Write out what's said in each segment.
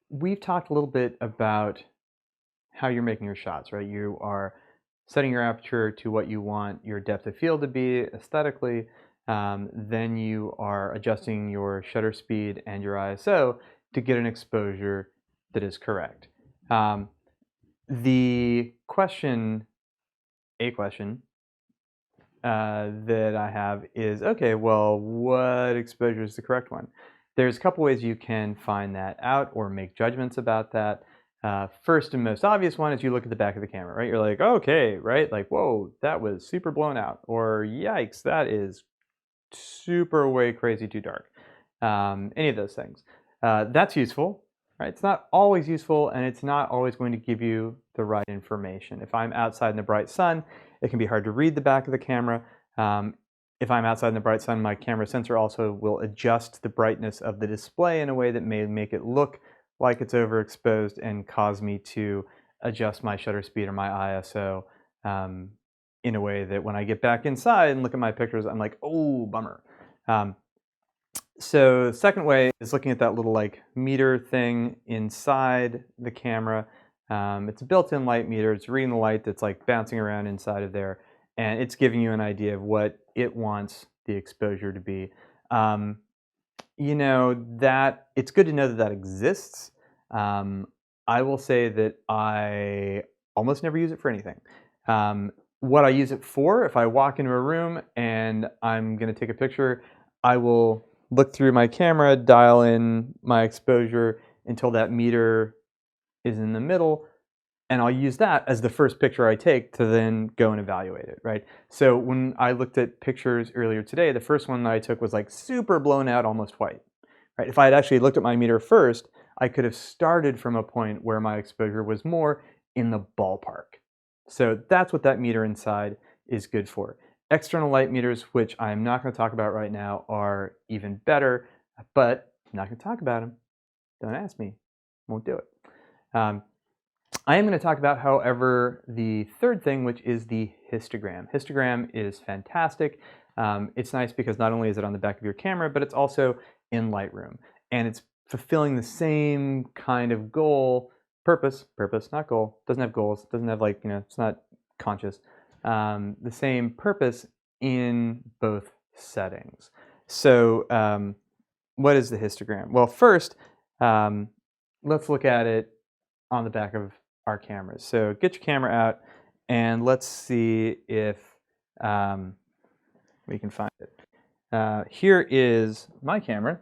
we've talked a little bit about how you're making your shots, right? You are setting your aperture to what you want your depth of field to be aesthetically. Then you are adjusting your shutter speed and your ISO to get an exposure that is correct. Um, the question, a question that I have is, okay, well, what exposure is the correct one? There's a couple ways you can find that out or make judgments about that. First and most obvious one is you look at the back of the camera, right? You're like, okay, right? Like, whoa, that was super blown out. Or yikes, that is super way crazy too dark. Any of those things. That's useful, right? It's not always useful, and it's not always going to give you the right information. If I'm outside in the bright sun, it can be hard to read the back of the camera. If I'm outside in the bright sun, my camera sensor also will adjust the brightness of the display in a way that may make it look like it's overexposed and cause me to adjust my shutter speed or my ISO in a way that when I get back inside and look at my pictures, I'm like, oh, bummer. So the second way is looking at that little like meter thing inside the camera. It's a built-in light meter. It's reading the light that's like bouncing around inside of there, and it's giving you an idea of what it wants the exposure to be. You know, that it's good to know that that exists. I will say that I almost never use it for anything. What I use it for, if I walk into a room and I'm going to take a picture, I will look through my camera, dial in my exposure until that meter is in the middle, and I'll use that as the first picture I take to then go and evaluate it, right? So when I looked at pictures earlier today, the first one that I took was like super blown out, almost white, right? If I had actually looked at my meter first, I could have started from a point where my exposure was more in the ballpark. So that's what that meter inside is good for. External light meters, which I'm not going to talk about right now, are even better, but I'm not going to talk about them. Don't ask me. Won't do it. I am going to talk about, however, the third thing, which is the histogram. Histogram is fantastic. It's nice because not only is it on the back of your camera, but it's also in Lightroom. And it's fulfilling the same kind of goal, purpose, not goal, doesn't have goals, doesn't have like, it's not conscious. The same purpose in both settings. So what is the histogram? Well, first, let's look at it on the back of our cameras. So get your camera out and let's see if we can find it. Here is my camera,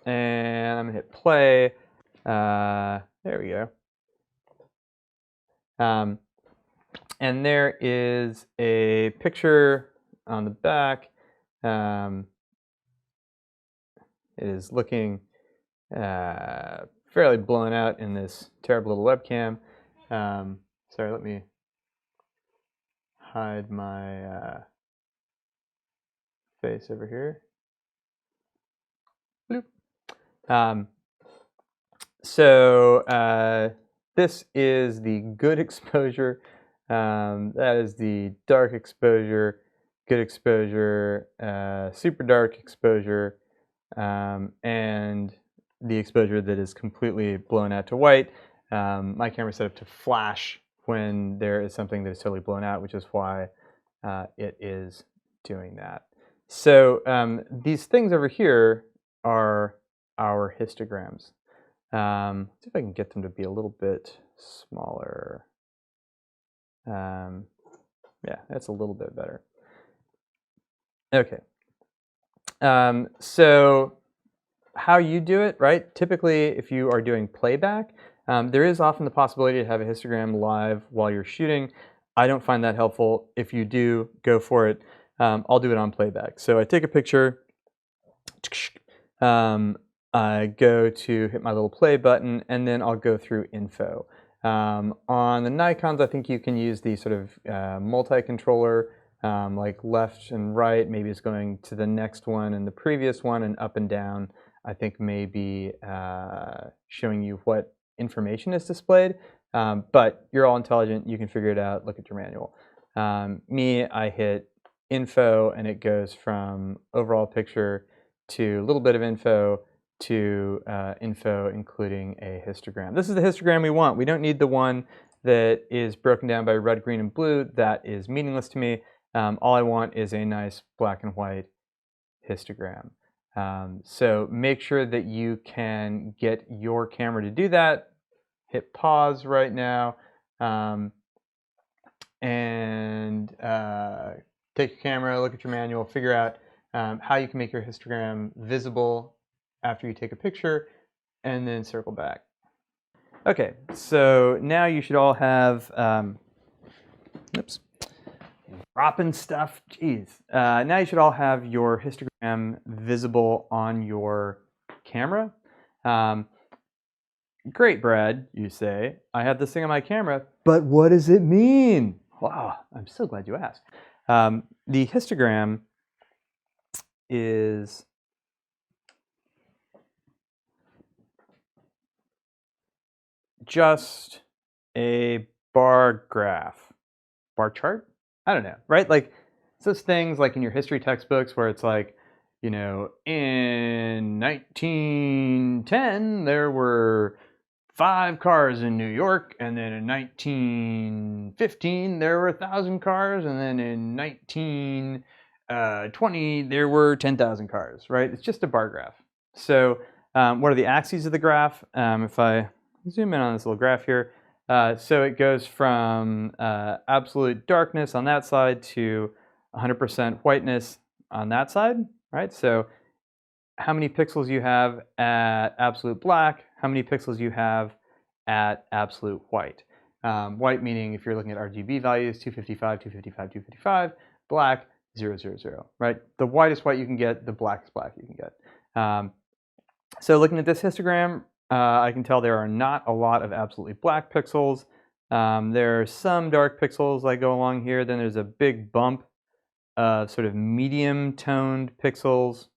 and I'm gonna hit play. There we go. And there is a picture on the back. It is looking fairly blown out in this terrible little webcam. Sorry, let me hide my face over here. Bloop. This is the good exposure. That is the dark exposure, good exposure, super dark exposure, and the exposure that is completely blown out to white. My camera is set up to flash when there is something that is totally blown out, which is why it is doing that. So these things over here are our histograms. Let's see if I can get them to be a little bit smaller. Yeah, that's a little bit better. Okay. So how you do it, right? Typically, if you are doing playback, there is often the possibility to have a histogram live while you're shooting. I don't find that helpful. If you do, go for it. I'll do it on playback. So I take a picture. I go to hit my little play button, and then I'll go through info. On the Nikons, I think you can use the sort of multi-controller, like left and right. Maybe it's going to the next one and the previous one, and up and down, I think maybe showing you what information is displayed. But you're all intelligent. You can figure it out. Look at your manual. Me, I hit info, and it goes from overall picture to a little bit of info to info, including a histogram. This is the histogram we want. We don't need the one that is broken down by red, green, and blue. That is meaningless to me. All I want is a nice black and white histogram. So make sure that you can get your camera to do that. Hit pause right now and take your camera, look at your manual, figure out how you can make your histogram visible after you take a picture, and then circle back. Okay, so now you should all have, oops, dropping stuff, geez. Now you should all have your histogram visible on your camera. Great, Brad, you say. I have this thing on my camera, but what does it mean? Wow, I'm so glad you asked. The histogram is just a bar graph. Bar chart? I don't know, right? Like, it's those things like in your history textbooks where it's like, you know, in 1910, there were 5 cars in New York, and then in 1915, there were 1,000 cars, and then in 1920, there were 10,000 cars, right? It's just a bar graph. So what are the axes of the graph? If I zoom in on this little graph here, so it goes from absolute darkness on that side to 100% whiteness on that side, right? So how many pixels you have at absolute black, how many pixels you have at absolute white. White meaning if you're looking at RGB values, 255, 255, 255, black, 000, right? The whitest white you can get, the blackest black you can get. So looking at this histogram, I can tell there are not a lot of absolutely black pixels. There are some dark pixels that go along here. Then there's a big bump of sort of medium toned pixels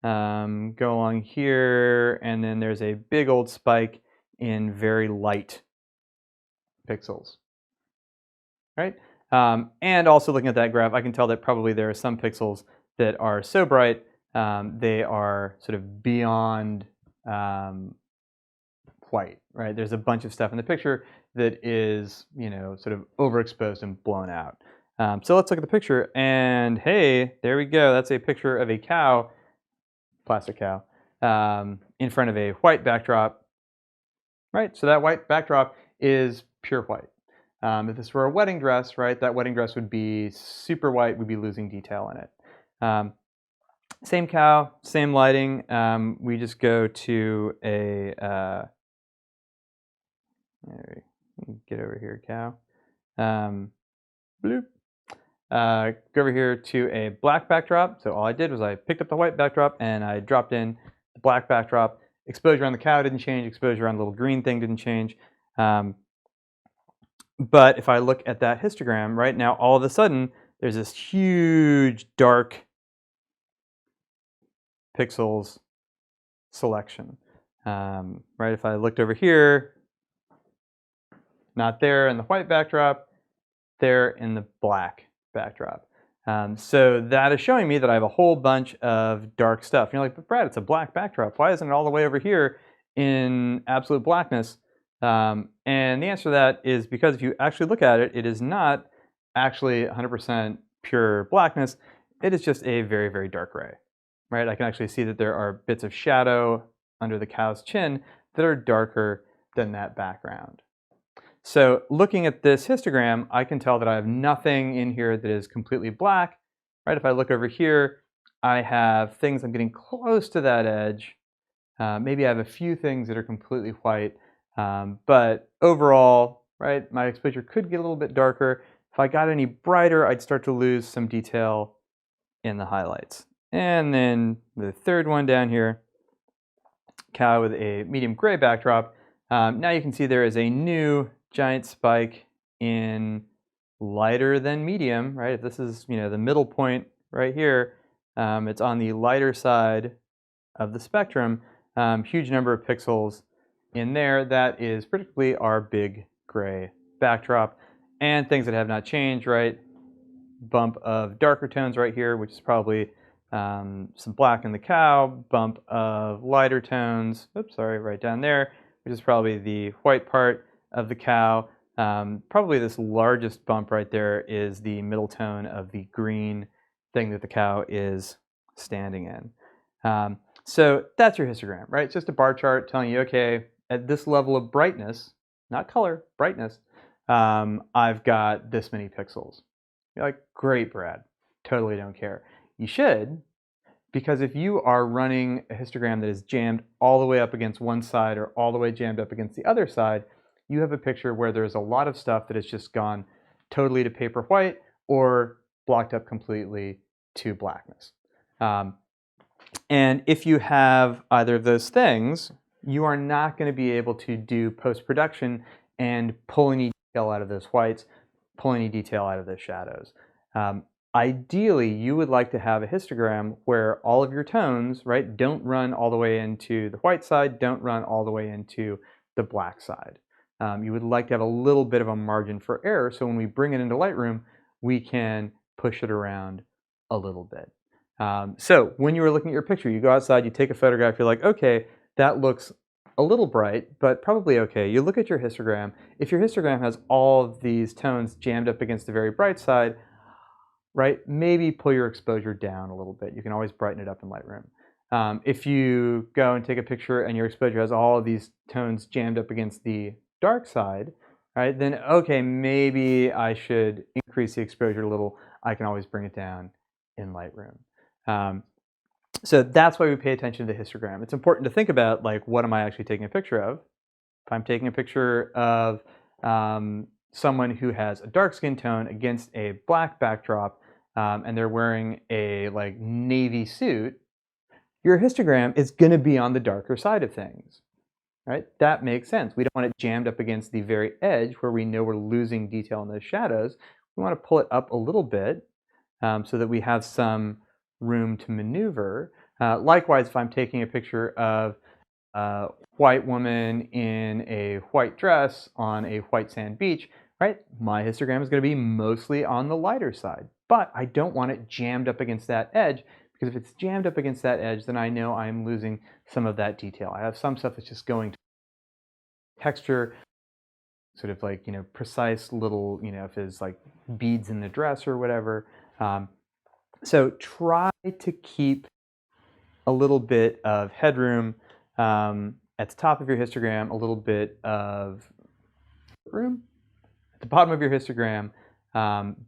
go along here. And then there's a big old spike in very light pixels, right? And also looking at that graph, I can tell that probably there are some pixels that are so bright they are sort of beyond white, right? There's a bunch of stuff in the picture that is, you know, sort of overexposed and blown out. So let's look at the picture, and hey, there we go. That's a picture of a cow, plastic cow, in front of a white backdrop, right? So that white backdrop is pure white. If this were a wedding dress, right, that wedding dress would be super white, we'd be losing detail in it. Same cow, same lighting. We just go to a, get over here, cow. Bloop. Go over here to a black backdrop. So all I did was I picked up the white backdrop and I dropped in the black backdrop. Exposure on the cow didn't change. Exposure on the little green thing didn't change. But if I look at that histogram right now, all of a sudden, there's this huge dark pixels selection. Right, if I looked over here, not there in the white backdrop, there in the black backdrop. So that is showing me that I have a whole bunch of dark stuff. And you're like, but Brad, it's a black backdrop. Why isn't it all the way over here in absolute blackness? And the answer to that is because if you actually look at it, it is not actually 100% pure blackness. It is just a very, very dark gray, right? I can actually see that there are bits of shadow under the cow's chin that are darker than that background. So looking at this histogram, I can tell that I have nothing in here that is completely black, right? If I look over here, I have things I'm getting close to that edge. Maybe I have a few things that are completely white, but overall, right, my exposure could get a little bit darker. If I got any brighter, I'd start to lose some detail in the highlights. And then the third one down here, cow with a medium gray backdrop. Now you can see there is a new giant spike in lighter than medium, right? If this is, you know, the middle point right here, it's on the lighter side of the spectrum. Huge number of pixels in there. That is particularly our big gray backdrop. And things that have not changed, right? Bump of darker tones right here, which is probably some black in the cow, bump of lighter tones, oops, sorry, right down there, which is probably the white part of the cow. Probably this largest bump right there is the middle tone of the green thing that the cow is standing in. So that's your histogram, right? It's just a bar chart telling you, okay, at this level of brightness, not color, brightness, I've got this many pixels. You're like, great, Brad. Totally don't care. You should, because if you are running a histogram that is jammed all the way up against one side or all the way jammed up against the other side, you have a picture where there's a lot of stuff that has just gone totally to paper white or blocked up completely to blackness. And if you have either of those things, you are not going to be able to do post-production and pull any detail out of those whites, pull any detail out of those shadows. Ideally, you would like to have a histogram where all of your tones, right, don't run all the way into the white side, don't run all the way into the black side. You would like to have a little bit of a margin for error, so when we bring it into Lightroom, we can push it around a little bit. So when you were looking at your picture, you go outside, you take a photograph, you're like, okay, that looks a little bright, but probably okay. You look at your histogram. If your histogram has all of these tones jammed up against the very bright side, right, maybe pull your exposure down a little bit. You can always brighten it up in Lightroom. If you go and take a picture and your exposure has all of these tones jammed up against the dark side, right, then okay, maybe I should increase the exposure a little. I can always bring it down in Lightroom. So that's why we pay attention to the histogram. It's important to think about, like, what am I actually taking a picture of? If I'm taking a picture of someone who has a dark skin tone against a black backdrop, and they're wearing a like navy suit, your histogram is going to be on the darker side of things, right? That makes sense. We don't want it jammed up against the very edge where we know we're losing detail in those shadows. We want to pull it up a little bit so that we have some room to maneuver. Likewise, if I'm taking a picture of a white woman in a white dress on a white sand beach, right? My histogram is going to be mostly on the lighter side, but I don't want it jammed up against that edge, because if it's jammed up against that edge, then I know I'm losing some of that detail. I have some stuff that's just going to texture, sort of like, precise little, if there's like beads in the dress or whatever. So try to keep a little bit of headroom at the top of your histogram, a little bit of room at the bottom of your histogram,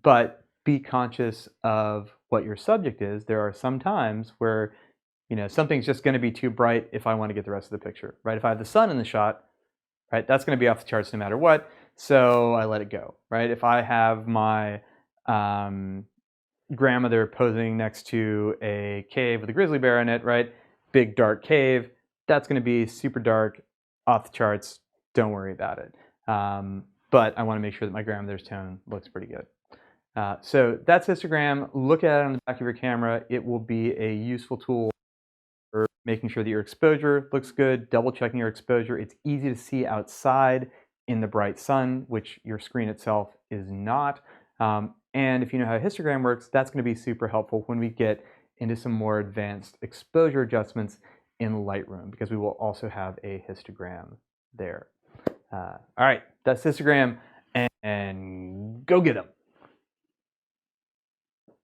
but be conscious of what your subject is. There are some times where something's just going to be too bright if I want to get the rest of the picture, right? If I have the sun in the shot, right, that's going to be off the charts no matter what, so I let it go, right? If I have my grandmother posing next to a cave with a grizzly bear in it, right? Big dark cave, that's going to be super dark, off the charts, don't worry about it. But I want to make sure that my grandmother's tone looks pretty good. So that's histogram. Look at it on the back of your camera. It will be a useful tool for making sure that your exposure looks good, double checking your exposure. It's easy to see outside in the bright sun, which your screen itself is not. And if you know how a histogram works, that's going to be super helpful when we get into some more advanced exposure adjustments in Lightroom, because we will also have a histogram there. All right, that's histogram, and go get them.